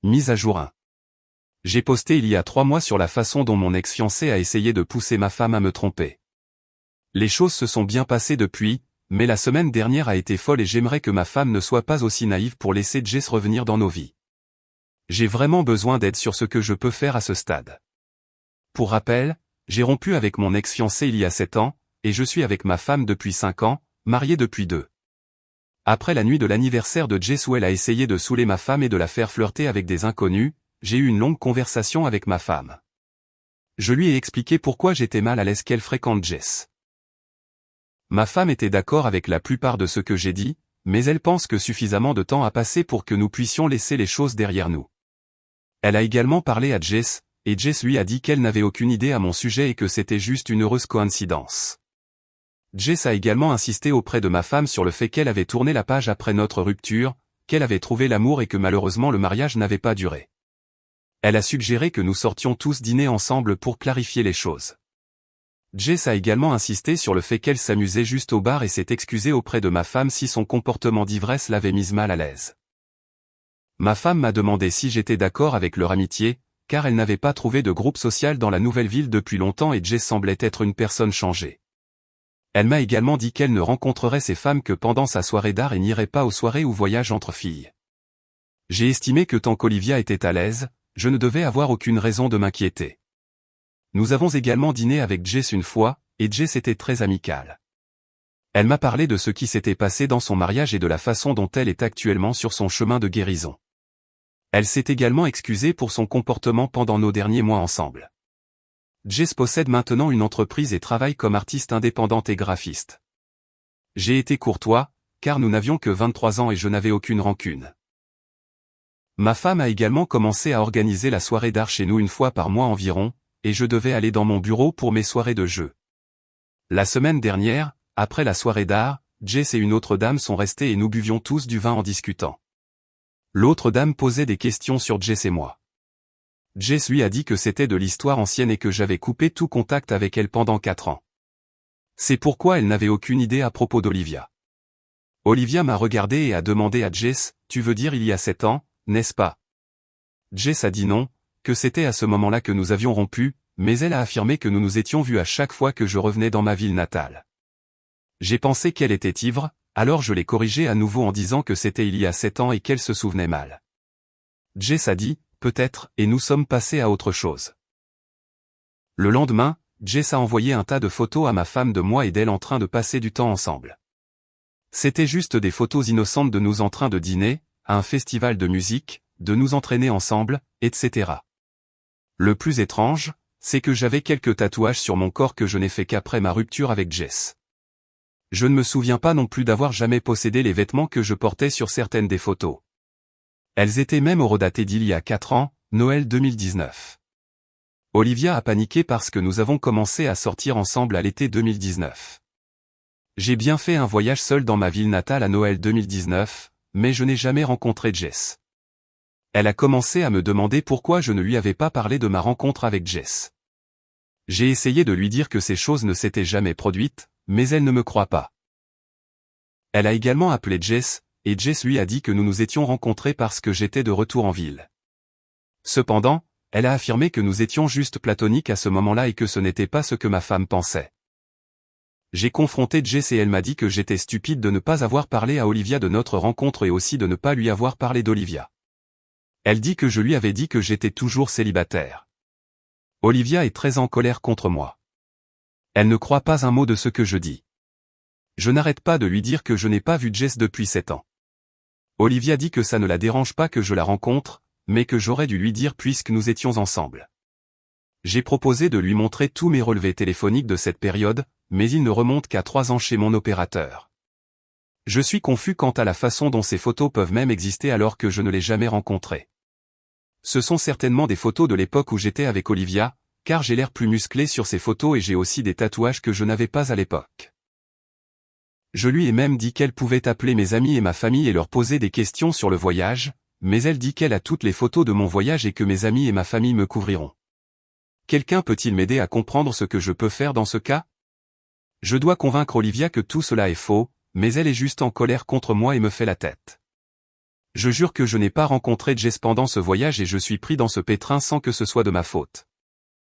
Mise à jour 1. J'ai posté il y a 3 mois sur la façon dont mon ex-fiancé a essayé de pousser ma femme à me tromper. Les choses se sont bien passées depuis, mais la semaine dernière a été folle et j'aimerais que ma femme ne soit pas aussi naïve pour laisser Jess revenir dans nos vies. J'ai vraiment besoin d'aide sur ce que je peux faire à ce stade. Pour rappel, j'ai rompu avec mon ex-fiancé il y a 7 ans, et je suis avec ma femme depuis 5 ans, mariée depuis 2. Après la nuit de l'anniversaire de Jess où elle a essayé de saouler ma femme et de la faire flirter avec des inconnus, j'ai eu une longue conversation avec ma femme. Je lui ai expliqué pourquoi j'étais mal à l'aise qu'elle fréquente Jess. Ma femme était d'accord avec la plupart de ce que j'ai dit, mais elle pense que suffisamment de temps a passé pour que nous puissions laisser les choses derrière nous. Elle a également parlé à Jess, et Jess lui a dit qu'elle n'avait aucune idée à mon sujet et que c'était juste une heureuse coïncidence. Jess a également insisté auprès de ma femme sur le fait qu'elle avait tourné la page après notre rupture, qu'elle avait trouvé l'amour et que malheureusement le mariage n'avait pas duré. Elle a suggéré que nous sortions tous dîner ensemble pour clarifier les choses. Jess a également insisté sur le fait qu'elle s'amusait juste au bar et s'est excusée auprès de ma femme si son comportement d'ivresse l'avait mise mal à l'aise. Ma femme m'a demandé si j'étais d'accord avec leur amitié, car elle n'avait pas trouvé de groupe social dans la nouvelle ville depuis longtemps et Jess semblait être une personne changée. Elle m'a également dit qu'elle ne rencontrerait ces femmes que pendant sa soirée d'art et n'irait pas aux soirées ou voyages entre filles. J'ai estimé que tant qu'Olivia était à l'aise, je ne devais avoir aucune raison de m'inquiéter. Nous avons également dîné avec Jess une fois, et Jess était très amicale. Elle m'a parlé de ce qui s'était passé dans son mariage et de la façon dont elle est actuellement sur son chemin de guérison. Elle s'est également excusée pour son comportement pendant nos derniers mois ensemble. Jess possède maintenant une entreprise et travaille comme artiste indépendante et graphiste. J'ai été courtois, car nous n'avions que 23 ans et je n'avais aucune rancune. Ma femme a également commencé à organiser la soirée d'art chez nous une fois par mois environ, et je devais aller dans mon bureau pour mes soirées de jeu. La semaine dernière, après la soirée d'art, Jess et une autre dame sont restées et nous buvions tous du vin en discutant. L'autre dame posait des questions sur Jess et moi. Jess lui a dit que c'était de l'histoire ancienne et que j'avais coupé tout contact avec elle pendant 4 ans. C'est pourquoi elle n'avait aucune idée à propos d'Olivia. Olivia m'a regardé et a demandé à Jess, « Tu veux dire il y a 7 ans, n'est-ce pas ?» Jess a dit non, que c'était à ce moment-là que nous avions rompu, mais elle a affirmé que nous nous étions vus à chaque fois que je revenais dans ma ville natale. J'ai pensé qu'elle était ivre, alors je l'ai corrigée à nouveau en disant que c'était il y a 7 ans et qu'elle se souvenait mal. Jess a dit, peut-être, et nous sommes passés à autre chose. Le lendemain, Jess a envoyé un tas de photos à ma femme de moi et d'elle en train de passer du temps ensemble. C'était juste des photos innocentes de nous en train de dîner, à un festival de musique, de nous entraîner ensemble, etc. Le plus étrange, c'est que j'avais quelques tatouages sur mon corps que je n'ai fait qu'après ma rupture avec Jess. Je ne me souviens pas non plus d'avoir jamais possédé les vêtements que je portais sur certaines des photos. Elles étaient même horodatées d'il y a 4 ans, Noël 2019. Olivia a paniqué parce que nous avons commencé à sortir ensemble à l'été 2019. J'ai bien fait un voyage seul dans ma ville natale à Noël 2019, mais je n'ai jamais rencontré Jess. Elle a commencé à me demander pourquoi je ne lui avais pas parlé de ma rencontre avec Jess. J'ai essayé de lui dire que ces choses ne s'étaient jamais produites, mais elle ne me croit pas. Elle a également appelé Jess, et Jess lui a dit que nous nous étions rencontrés parce que j'étais de retour en ville. Cependant, elle a affirmé que nous étions juste platoniques à ce moment-là et que ce n'était pas ce que ma femme pensait. J'ai confronté Jess et elle m'a dit que j'étais stupide de ne pas avoir parlé à Olivia de notre rencontre et aussi de ne pas lui avoir parlé d'Olivia. Elle dit que je lui avais dit que j'étais toujours célibataire. Olivia est très en colère contre moi. Elle ne croit pas un mot de ce que je dis. Je n'arrête pas de lui dire que je n'ai pas vu Jess depuis 7 ans. Olivia dit que ça ne la dérange pas que je la rencontre, mais que j'aurais dû lui dire puisque nous étions ensemble. J'ai proposé de lui montrer tous mes relevés téléphoniques de cette période, mais ils ne remontent qu'à 3 ans chez mon opérateur. Je suis confus quant à la façon dont ces photos peuvent même exister alors que je ne l'ai jamais rencontrée. Ce sont certainement des photos de l'époque où j'étais avec Olivia, car j'ai l'air plus musclé sur ces photos et j'ai aussi des tatouages que je n'avais pas à l'époque. Je lui ai même dit qu'elle pouvait appeler mes amis et ma famille et leur poser des questions sur le voyage, mais elle dit qu'elle a toutes les photos de mon voyage et que mes amis et ma famille me couvriront. Quelqu'un peut-il m'aider à comprendre ce que je peux faire dans ce cas? Je dois convaincre Olivia que tout cela est faux, mais elle est juste en colère contre moi et me fait la tête. Je jure que je n'ai pas rencontré Jess pendant ce voyage et je suis pris dans ce pétrin sans que ce soit de ma faute.